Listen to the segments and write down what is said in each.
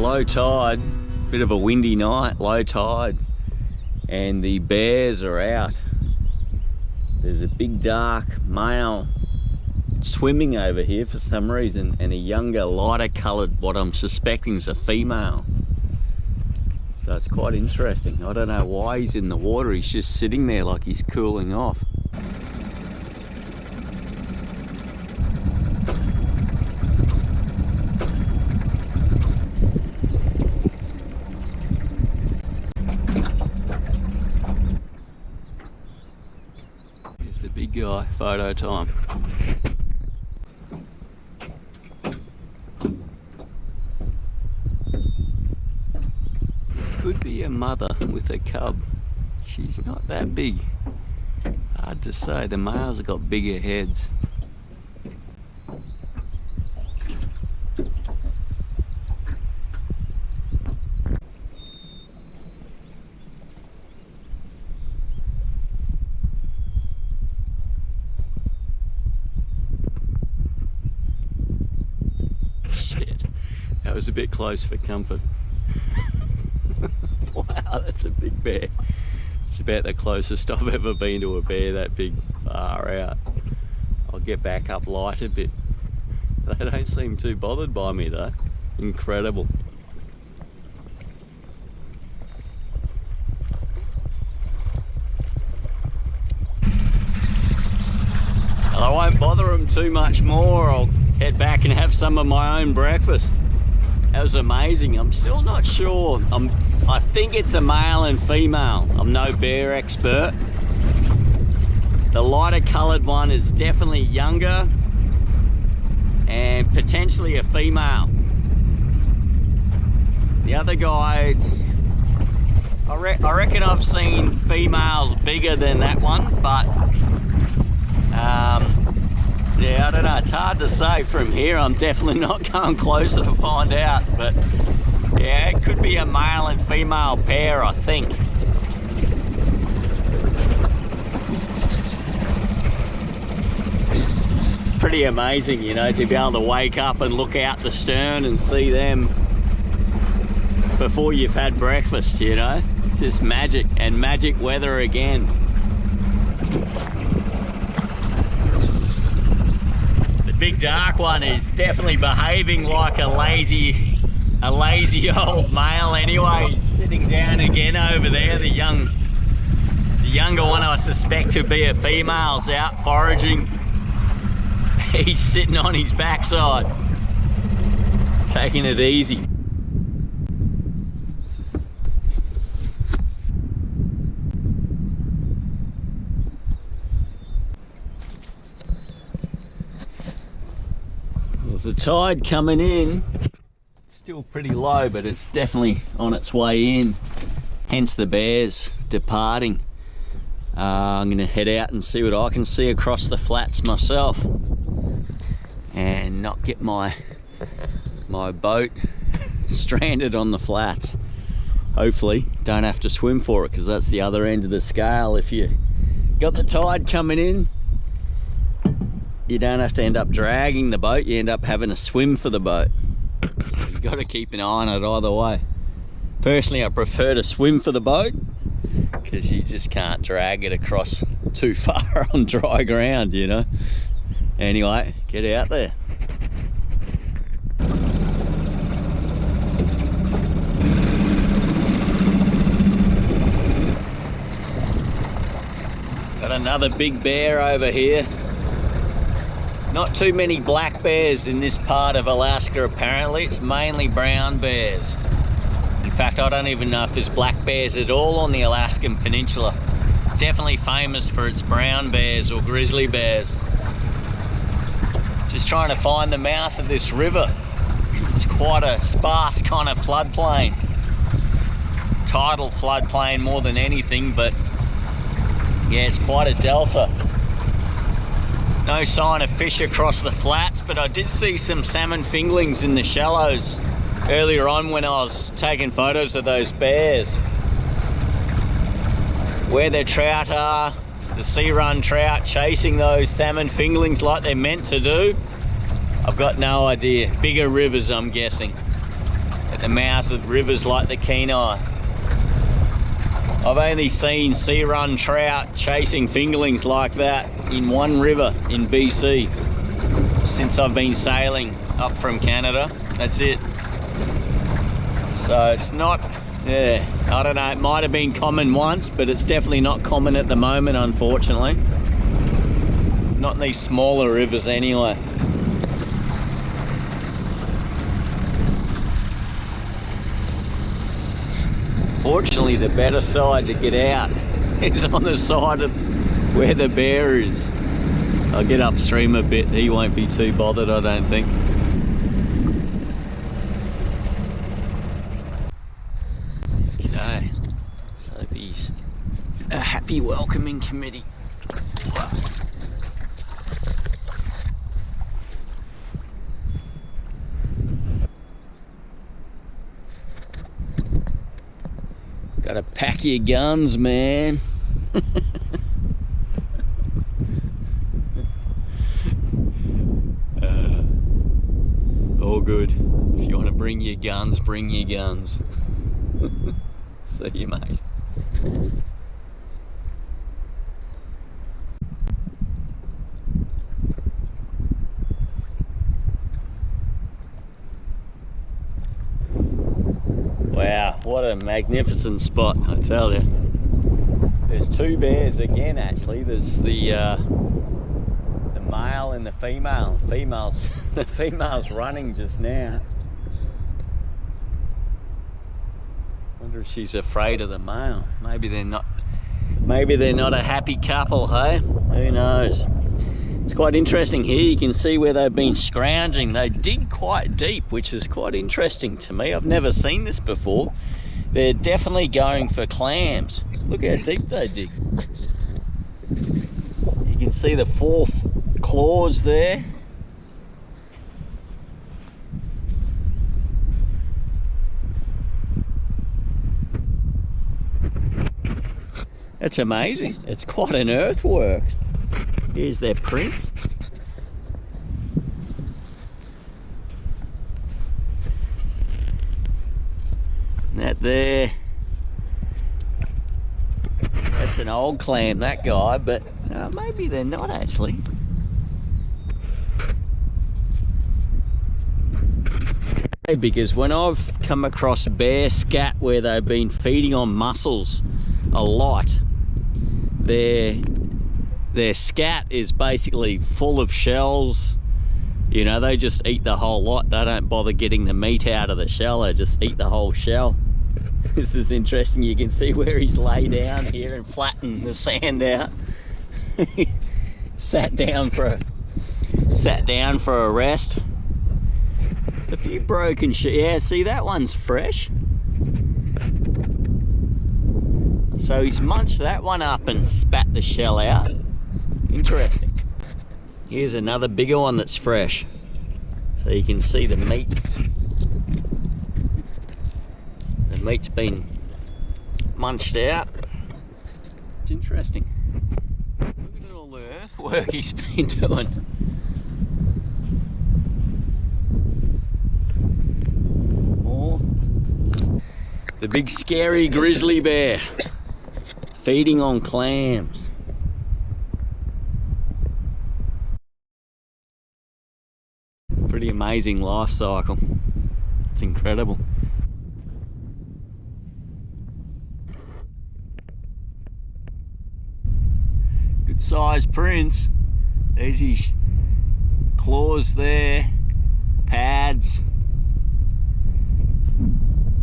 low tide, bit of a windy night, low tide, and the bears are out. There's a big dark male swimming over here for some reason, and a younger, lighter coloured, what I'm suspecting is a female. So it's quite interesting. I don't know why he's in the water, he's just sitting there like he's cooling off. Here's the big guy, photo time. Could be a mother with a cub. She's not that big. Hard to say, the males have got bigger heads. Shit, that was a bit close for comfort. Wow, that's a big bear. It's about the closest I've ever been to a bear that big, far out. I'll get back up light a bit. They don't seem too bothered by me though. Incredible. Well, I won't bother them too much more. I'll head back and have some of my own breakfast. That was amazing. I'm still not sure. I think it's a male and female. I'm no bear expert. The lighter coloured one is definitely younger and potentially a female. The other guys, I reckon I've seen females bigger than that one, but yeah, I don't know, it's hard to say from here. I'm definitely not going closer to find out, but yeah, it could be a male and female pair, I think. Pretty amazing, you know, to be able to wake up and look out the stern and see them before you've had breakfast, you know. It's just magic, and magic weather again. Big dark one is definitely behaving like a lazy old male anyway. He's sitting down again over there. The younger one I suspect to be a female's out foraging. He's sitting on his backside, taking it easy. The tide coming in, still pretty low, but it's definitely on its way in, hence the bears departing. I'm gonna head out and see what I can see across the flats myself and not get my boat stranded on the flats. Hopefully don't have to swim for it, because that's the other end of the scale. If you got the tide coming in, you don't have to end up dragging the boat, you end up having to swim for the boat. You've got to keep an eye on it either way. Personally, I prefer to swim for the boat, because you just can't drag it across too far on dry ground, you know. Anyway, get out there. Got another big bear over here. Not too many black bears in this part of Alaska apparently. It's mainly brown bears. In fact, I don't even know if there's black bears at all on the Alaskan Peninsula. Definitely famous for its brown bears or grizzly bears. Just trying to find the mouth of this river. It's quite a sparse kind of floodplain. Tidal floodplain more than anything, but yeah, it's quite a delta. No sign of fish across the flats, but I did see some salmon fingerlings in the shallows earlier on when I was taking photos of those bears. Where their trout are, the sea run trout chasing those salmon fingerlings like they're meant to do, I've got no idea. Bigger rivers, I'm guessing. at the mouths of rivers like the Kenai. I've only seen sea run trout chasing fingerlings like that in one river in BC since I've been sailing up from Canada. That's it. So it's not, yeah, I don't know, it might have been common once, but it's definitely not common at the moment, unfortunately. Not in these smaller rivers anyway. Fortunately, the better side to get out is on the side of where the bear is. I'll get upstream a bit, he won't be too bothered, I don't think. G'day. Let's hope he's a happy welcoming committee. Wow. Gotta pack your guns, man. All good. If you want to bring your guns, bring your guns. See you, mate. Wow, what a magnificent spot, I tell you. There's two bears again, actually. There's the male and the female. The female's running just now. Wonder if she's afraid of the male. Maybe they're not a happy couple, hey? Who knows? It's quite interesting here. You can see where they've been scrounging. They dig quite deep, which is quite interesting to me. I've never seen this before. They're definitely going for clams. Look how deep they dig. You can see the 4 claws there. It's amazing. It's quite an earthwork. Here's their print. That there. That's an old clam, that guy, but maybe they're not actually. Because when I've come across bear scat where they've been feeding on mussels a lot, their scat is basically full of shells. You know, they just eat the whole lot. They don't bother getting the meat out of the shell, they just eat the whole shell. This is interesting. You can see where he's laid down here and flattened the sand out. sat down for a rest. A few broken yeah, see, that one's fresh. So he's munched that one up and spat the shell out. Interesting. Here's another bigger one that's fresh. So you can see the meat. The meat's been munched out. It's interesting. Look at all the earthwork he's been doing. More. The big scary grizzly bear feeding on clams. Pretty amazing life cycle. It's incredible. Good sized prints. There's his claws there, pads.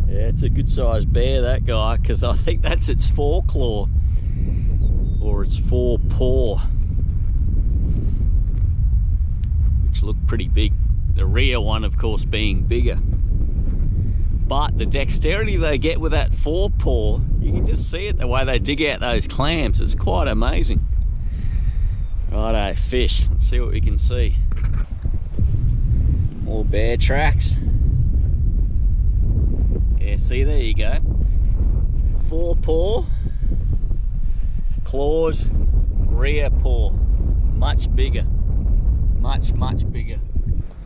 Yeah, it's a good sized bear, that guy, because I think that's its foreclaw or its forepaw, which look pretty big. The rear one, of course, being bigger. But the dexterity they get with that forepaw, you can just see it, the way they dig out those clams. It's quite amazing. Righto, fish. Let's see what we can see. More bear tracks. Yeah, see, there you go. Forepaw, claws, rear paw. Much bigger. Much, much bigger.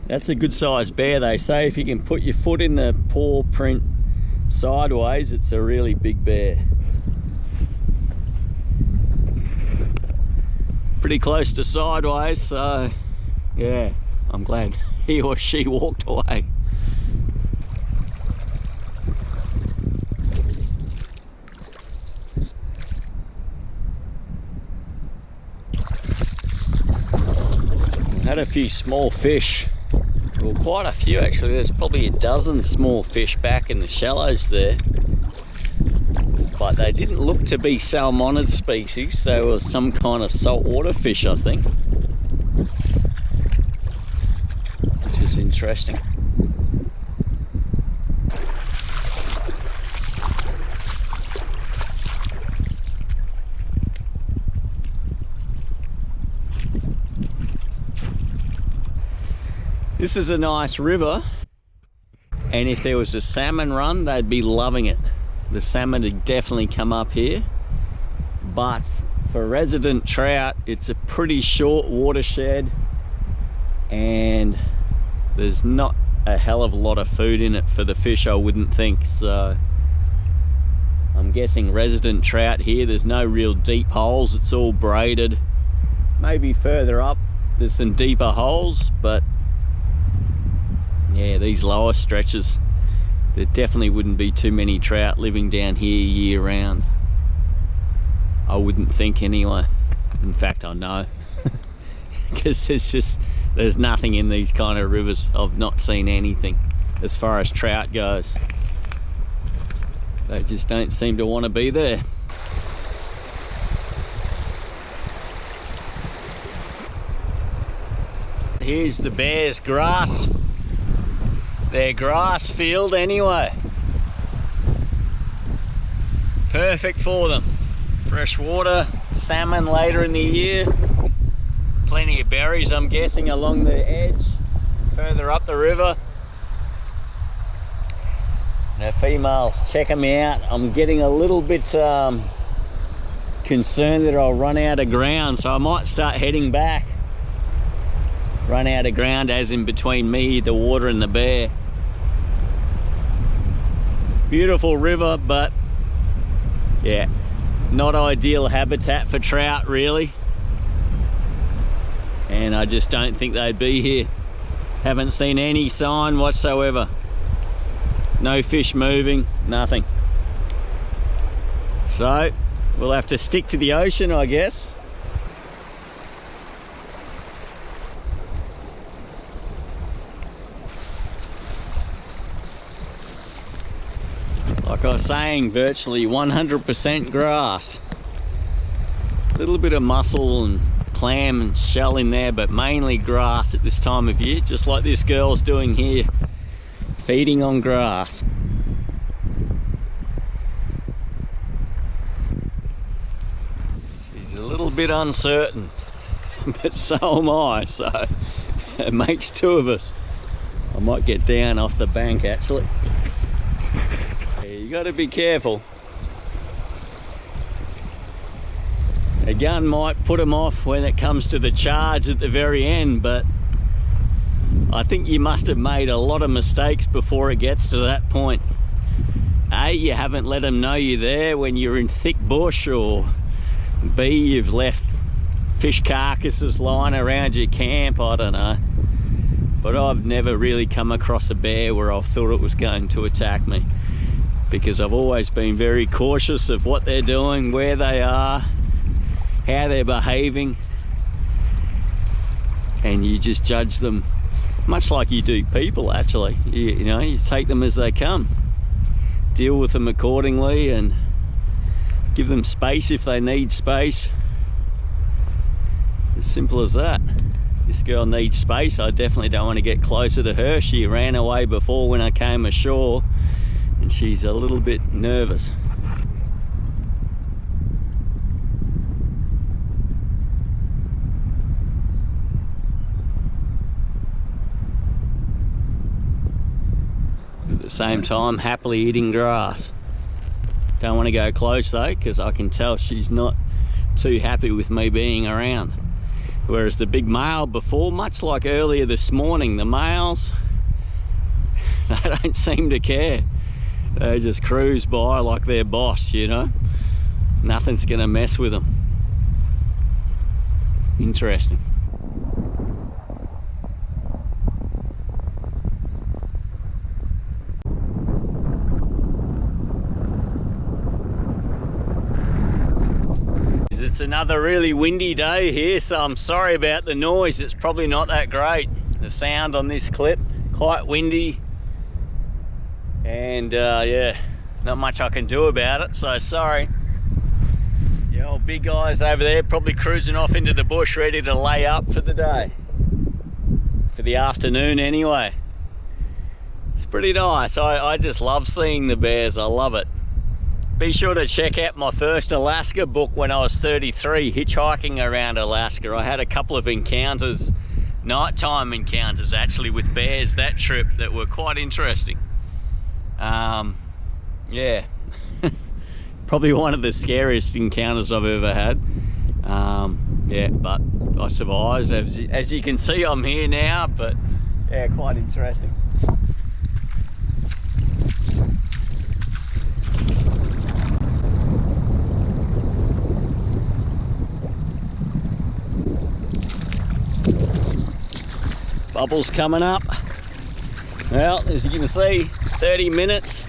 That's a good sized bear. They say if you can put your foot in the paw print sideways, it's a really big bear. Pretty close to sideways, so yeah, I'm glad he or she walked away. Had a few small fish, well, quite a few actually. There's probably a dozen small fish back in the shallows there, but they didn't look to be salmonid species. They were some kind of saltwater fish, I think, which is interesting. This is a nice river, and if there was a salmon run, they'd be loving it. The salmon would definitely come up here, but for resident trout, it's a pretty short watershed, and there's not a hell of a lot of food in it for the fish, I wouldn't think. So I'm guessing resident trout here, there's no real deep holes, it's all braided. Maybe further up there's some deeper holes, but yeah, these lower stretches, there definitely wouldn't be too many trout living down here year round. I wouldn't think anyway. In fact, I know. Because there's nothing in these kind of rivers. I've not seen anything as far as trout goes. They just don't seem to want to be there. Here's the bears' grass. Their grass field anyway. Perfect for them. Fresh water, salmon later in the year. Plenty of berries, I'm guessing, along the edge, further up the river. Now females, check them out. I'm getting a little bit concerned that I'll run out of ground, so I might start heading back. Run out of ground as in between me, the water, and the bear. Beautiful river, but yeah, not ideal habitat for trout really, and I just don't think they'd be here. Haven't seen any sign whatsoever. No fish moving, nothing. So we'll have to stick to the ocean, I guess. Like I was saying, virtually 100% grass. A little bit of mussel and clam and shell in there, but mainly grass at this time of year, just like this girl's doing here, feeding on grass. She's a little bit uncertain, but so am I, so it makes two of us. I might get down off the bank actually. You got to be careful. A gun might put them off when it comes to the charge at the very end, but I think you must have made a lot of mistakes before it gets to that point. A, you haven't let them know you're there when you're in thick bush, or B, you've left fish carcasses lying around your camp, I don't know. But I've never really come across a bear where I thought it was going to attack me, because I've always been very cautious of what they're doing, where they are, how they're behaving, and you just judge them much like you do people actually. You know, you take them as they come, deal with them accordingly, and give them space if they need space. As simple as that. This girl needs space. I definitely don't want to get closer to her. She ran away before when I came ashore, and she's a little bit nervous. At the same time, happily eating grass. Don't want to go close though, because I can tell she's not too happy with me being around. Whereas the big male before, much like earlier this morning, the males, they don't seem to care. They just cruise by like their boss, you know. Nothing's gonna mess with them. Interesting. It's another really windy day here, so I'm sorry about the noise. It's probably not that great, the sound on this clip. Quite windy, and yeah, not much I can do about it, so sorry. The old big guys over there probably cruising off into the bush, ready to lay up for the day, for the afternoon anyway. It's pretty nice. I just love seeing the bears. I love it. Be sure to check out my first Alaska book when I was 33, hitchhiking around Alaska. I had a couple of encounters, nighttime encounters actually, with bears that trip that were quite interesting. Yeah, probably one of the scariest encounters I've ever had. Yeah, but I survived. As you can see, I'm here now, but yeah, quite interesting. Bubbles coming up. Well, as you can see, 30 minutes.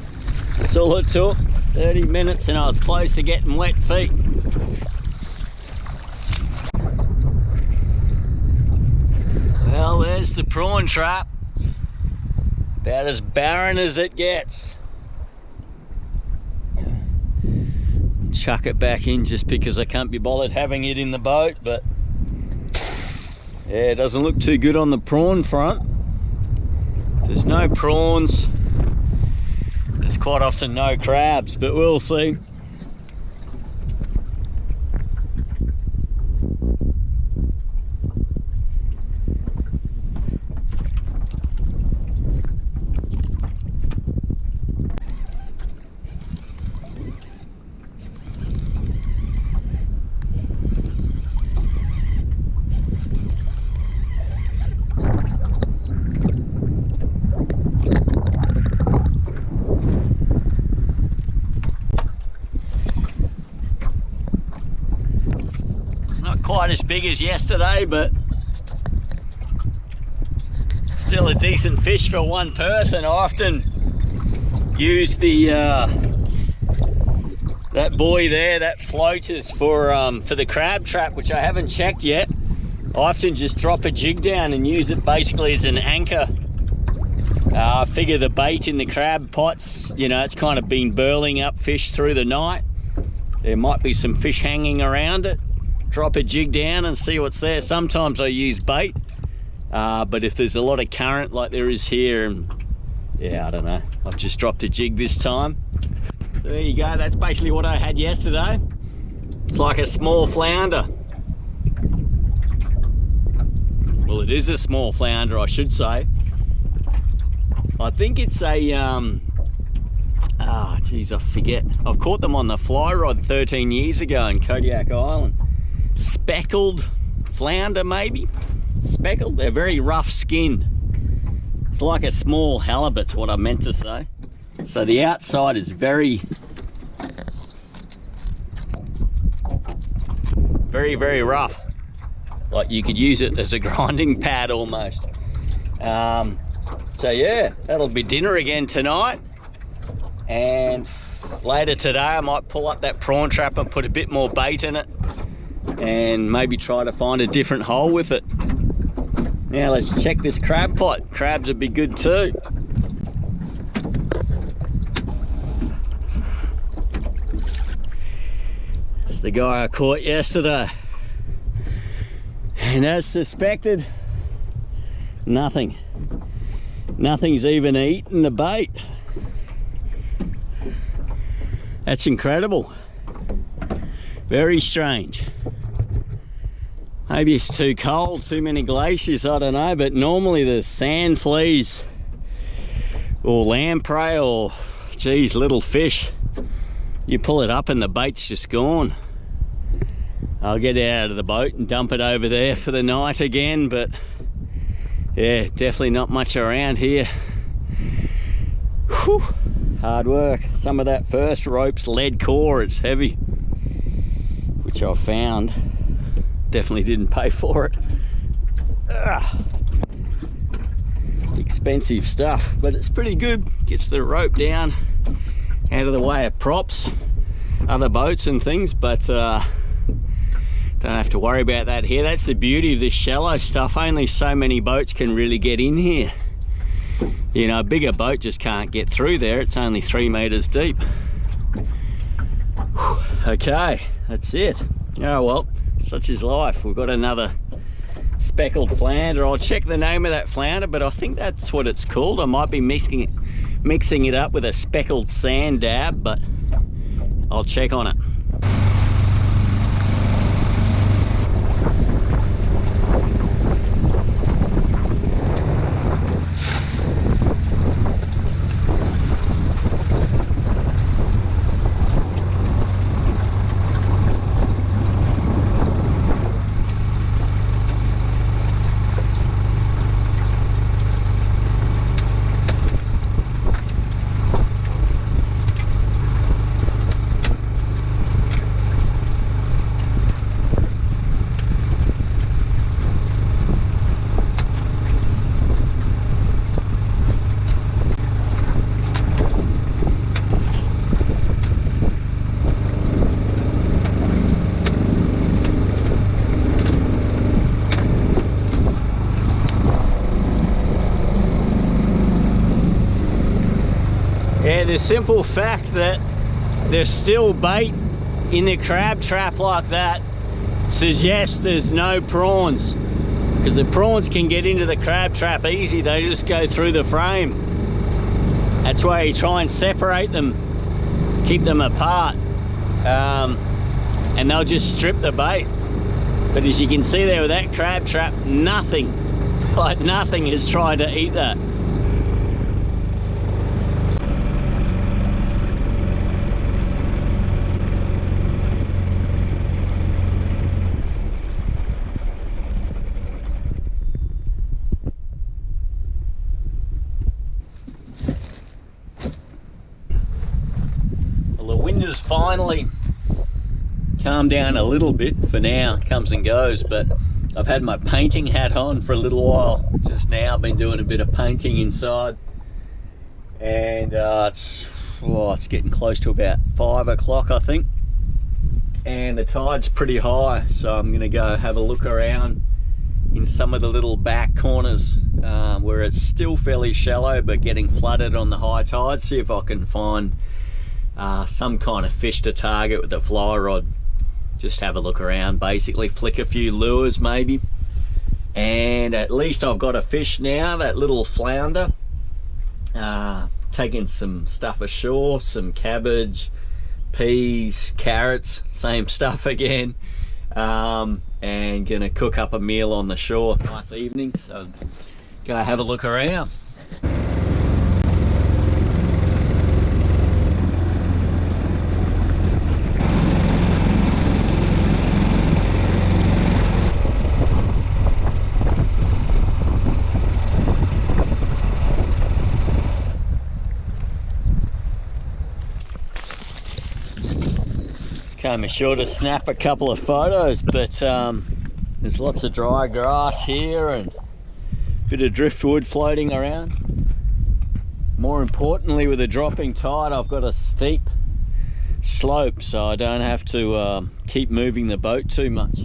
That's all it took. 30 minutes and I was close to getting wet feet. Well, there's the prawn trap. About as barren as it gets. Chuck it back in just because I can't be bothered having it in the boat, but yeah, it doesn't look too good on the prawn front. There's no prawns. There's quite often no crabs, but we'll see. Quite as big as yesterday, but still a decent fish for one person. I often use the that buoy there, that floaters for the crab trap, which I haven't checked yet. I often just drop a jig down and use it basically as an anchor. I figure the bait in the crab pots, you know, it's kind of been burling up fish through the night. There might be some fish hanging around it. Drop a jig down and see what's there. Sometimes I use bait, but if there's a lot of current like there is here, and yeah, I don't know, I've just dropped a jig this time. So there you go, that's basically what I had yesterday. It's like a small flounder. Well, it is a small flounder, I should say. I think it's a, geez, I forget. I've caught them on the fly rod 13 years ago in Kodiak Island. Speckled flounder, maybe. Speckled, they're very rough skinned. It's like a small halibut's what I meant to say. So the outside is very, very rough. Like you could use it as a grinding pad almost. So yeah, that'll be dinner again tonight. And later today I might pull up that prawn trap and put a bit more bait in it, and maybe try to find a different hole with it. Now let's check this crab pot. Crabs would be good too. It's the guy I caught yesterday. And as suspected, nothing. Nothing's even eaten the bait. That's incredible. Very strange. Maybe it's too cold, too many glaciers, I don't know, but normally the sand fleas or lamprey or, geez, little fish, you pull it up and the bait's just gone. I'll get out of the boat and dump it over there for the night again, but yeah, definitely not much around here. Whew, hard work. Some of that first rope's lead core, it's heavy, which I found. Definitely didn't pay for it. Ugh. Expensive stuff, but it's pretty good. Gets the rope down out of the way of props, other boats and things, but don't have to worry about that here. That's the beauty of this shallow stuff. Only so many boats can really get in here. You know, a bigger boat just can't get through there. It's only 3 meters deep. Whew. Okay, that's it. Oh well, such is life. We've got another speckled flounder. I'll check the name of that flounder, but I think that's what it's called. I might be mixing it up with a speckled sand dab, but I'll check on it. Yeah, the simple fact that there's still bait in the crab trap like that suggests there's no prawns, because the prawns can get into the crab trap easy. They just go through the frame. That's why you try and separate them, keep them apart, and they'll just strip the bait. But as you can see there with that crab trap, nothing, like nothing is trying to eat that. Finally calmed down a little bit. For now, comes and goes, but I've had my painting hat on for a little while. Just now I've been doing a bit of painting inside, and it's getting close to about 5 o'clock I think, and the tide's pretty high, so I'm gonna go have a look around in some of the little back corners where it's still fairly shallow but getting flooded on the high tide. See if I can find some kind of fish to target with the fly rod. Just have a look around, basically flick a few lures maybe, and at least I've got a fish now, that little flounder. Taking some stuff ashore, some cabbage, peas, carrots, same stuff again, and gonna cook up a meal on the shore. Nice evening, so go have a look around. Came ashore to snap a couple of photos, but there's lots of dry grass here and a bit of driftwood floating around. More importantly, with the dropping tide, I've got a steep slope, so I don't have to keep moving the boat too much.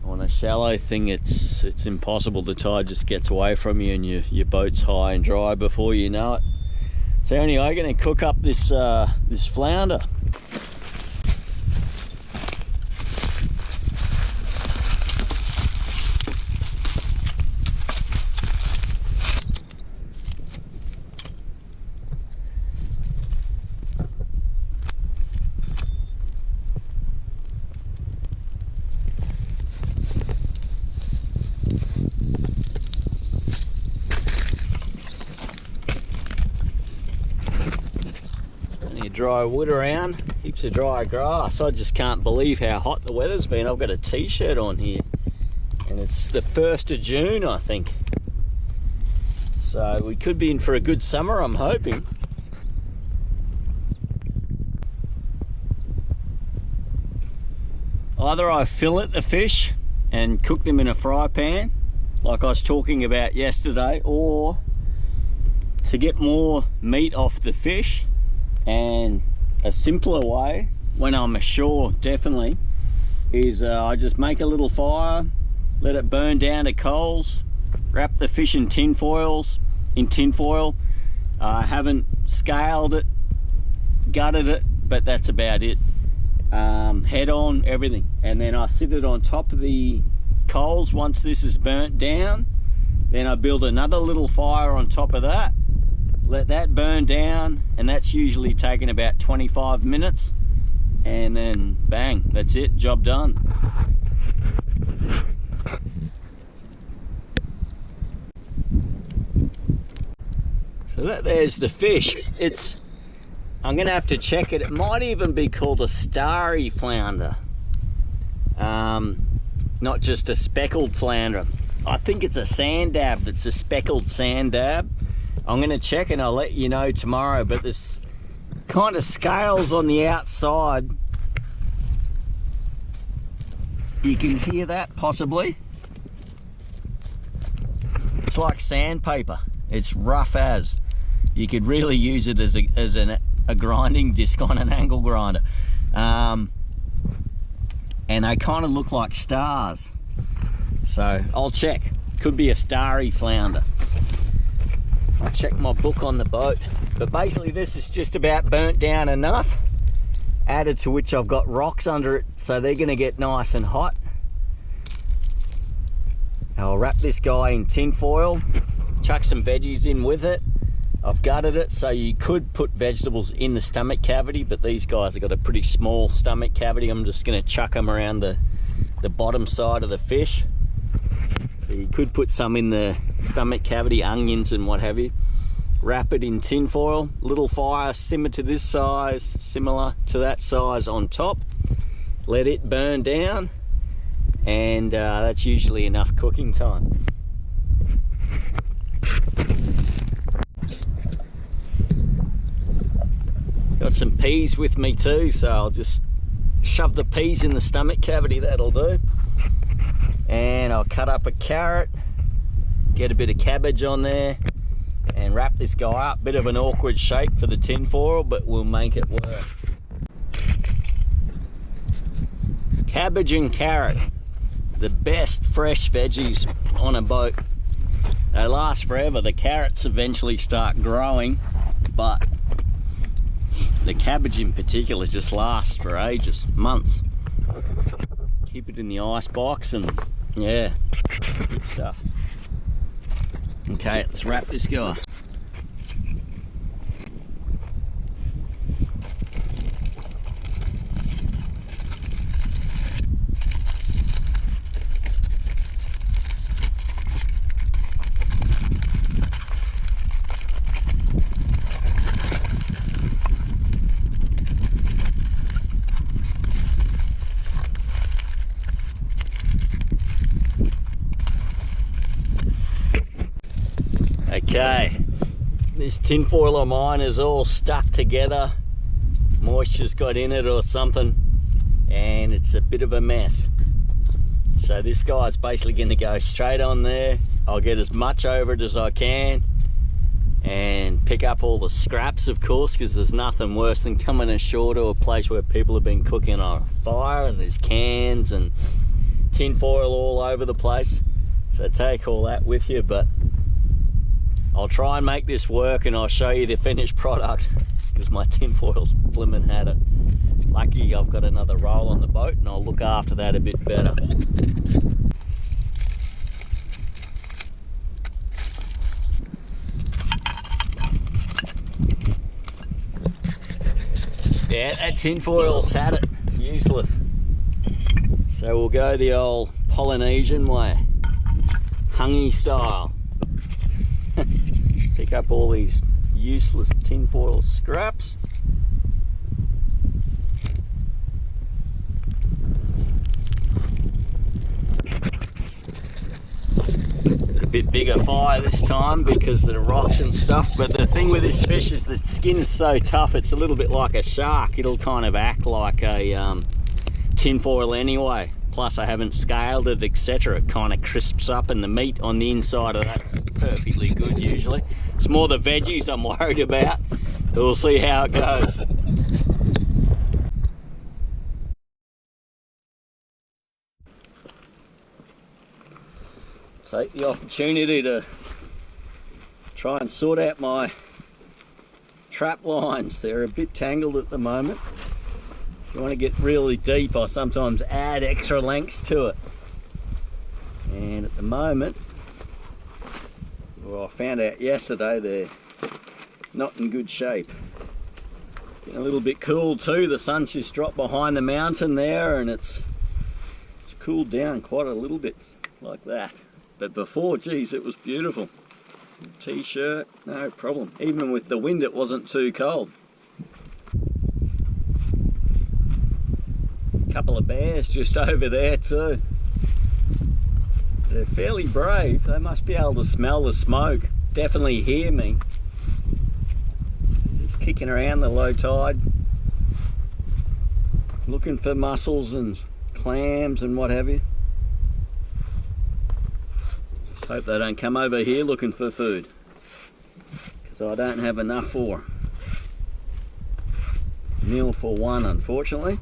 On a shallow thing, it's impossible. The tide just gets away from you and your boat's high and dry before you know it. So anyway, I'm going to cook up this this flounder. dry wood around, heaps of dry grass. I just can't believe how hot the weather's been. I've got a t-shirt on here and it's the 1st of June, I think. So we could be in for a good summer, I'm hoping. Either I fillet the fish and cook them in a fry pan, like I was talking about yesterday, or to get more meat off the fish, and a simpler way, when I'm ashore definitely, is I just make a little fire, let it burn down to coals, wrap the fish in tin foil. I haven't scaled it, gutted it, but that's about it. Head on, everything, and then I sit it on top of the coals. Once this is burnt down, then I build another little fire on top of that, let that burn down, and that's usually taking about 25 minutes, and then bang, that's it, job done. So there's the fish. I'm gonna have to check it. It might even be called a starry flounder, not just a speckled flounder. I think it's a sand dab. It's a speckled sand dab. I'm gonna check and I'll let you know tomorrow, but there's kind of scales on the outside. You can hear that possibly. It's like sandpaper. It's rough as. You could really use it as a grinding disc on an angle grinder. And they kind of look like stars. So I'll check. Could be a starry flounder. I'll check my book on the boat. But basically this is just about burnt down enough, added to which I've got rocks under it, so they're gonna get nice and hot. I'll wrap this guy in tin foil, chuck some veggies in with it. I've gutted it, so you could put vegetables in the stomach cavity, but these guys have got a pretty small stomach cavity. I'm just gonna chuck them around the bottom side of the fish. So you could put some in the stomach cavity, onions and what have you. Wrap it in tin foil, little fire, simmer to this size, similar to that size on top. Let it burn down, and that's usually enough cooking time. Got some peas with me too, so I'll just shove the peas in the stomach cavity, that'll do. And I'll cut up a carrot, get a bit of cabbage on there, and wrap this guy up. Bit of an awkward shape for the tin foil, but we'll make it work. Cabbage and carrot, the best fresh veggies on a boat. They last forever. The carrots eventually start growing, but the cabbage in particular just lasts for ages, months. Keep it in the ice box and yeah, good stuff. Okay, let's wrap this guy. Okay, this tin foil of mine is all stuck together. Moisture's got in it or something, and it's a bit of a mess. So this guy's basically going to go straight on there. I'll get as much over it as I can and pick up all the scraps, of course, because there's nothing worse than coming ashore to a place where people have been cooking on a fire and there's cans and tin foil all over the place. So take all that with you, but I'll try and make this work and I'll show you the finished product, because my tin foil's blimmin' had it. Lucky I've got another roll on the boat and I'll look after that a bit better. Yeah, that tin foil's had it. It's useless. So we'll go the old Polynesian way, hungy style. Pick up all these useless tinfoil scraps bigger fire this time because of the rocks and stuff, but the thing with this fish is the skin is so tough, it's a little bit like a shark. It'll kind of act like a tinfoil anyway. Plus I haven't scaled it, etc. It kind of crisps up, and the meat on the inside of that's perfectly good usually. It's more the veggies I'm worried about, but we'll see how it goes. Take the opportunity to try and sort out my trap lines. They're a bit tangled at the moment. If you want to get really deep, I sometimes add extra lengths to it. And at the moment, well, I found out yesterday they're not in good shape. Getting a little bit cool too. The sun's just dropped behind the mountain there, and it's cooled down quite a little bit like that. But before, geez, it was beautiful. T-shirt, no problem. Even with the wind, it wasn't too cold. A couple of bears just over there too. They're fairly brave. They must be able to smell the smoke. Definitely hear me. Just kicking around the low tide. Looking for mussels and clams and what have you. Hope they don't come over here looking for food, because I don't have enough for meal for one, unfortunately.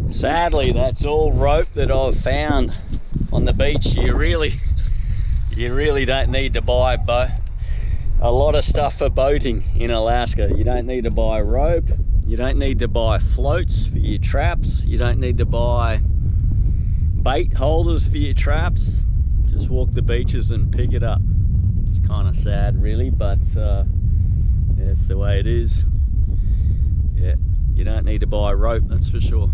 Sadly, that's all rope that I've found on the beach. You really don't need to buy a lot of stuff for boating in Alaska. You don't need to buy rope, you don't need to buy floats for your traps, you don't need to buy bait holders for your traps. Just walk the beaches and pick it up. It's kind of sad really, but yeah, it's the way it is. Yeah, you don't need to buy rope, that's for sure.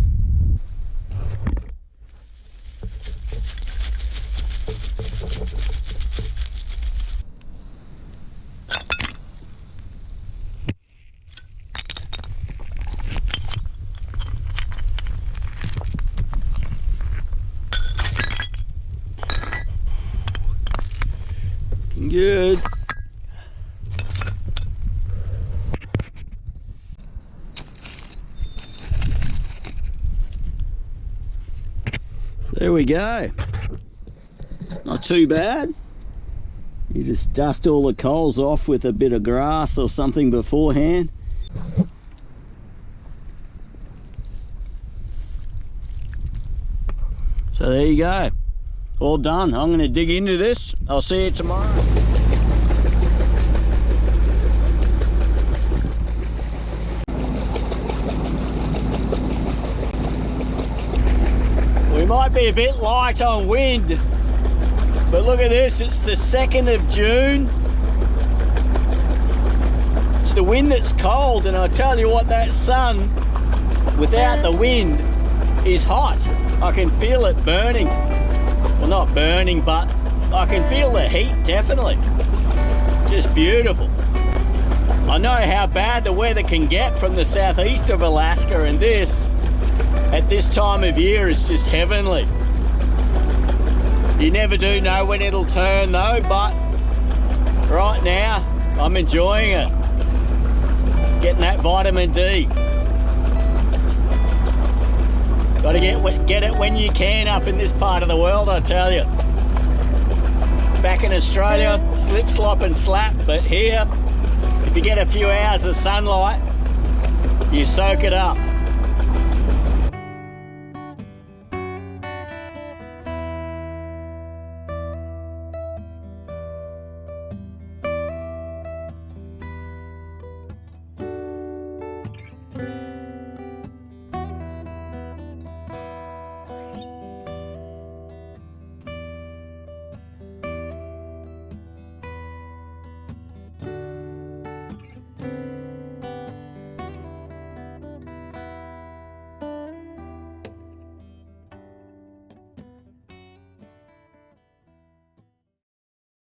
Good. There we go. Not too bad. You just dust all the coals off with a bit of grass or something beforehand. So there you go. All done. I'm going to dig into this. I'll see you tomorrow. We might be a bit light on wind, but look at this. It's the 2nd of June. It's the wind that's cold, and I tell you what, that sun without the wind is hot. I can feel it burning. Well, not burning, but I can feel the heat, definitely. Just beautiful. I know how bad the weather can get from the southeast of Alaska, and this, at this time of year, is just heavenly. You never do know when it'll turn though, but right now, I'm enjoying it. Getting that vitamin D. Got to get it when you can up in this part of the world, I tell you. Back in Australia, slip, slop and slap, but here, if you get a few hours of sunlight, you soak it up.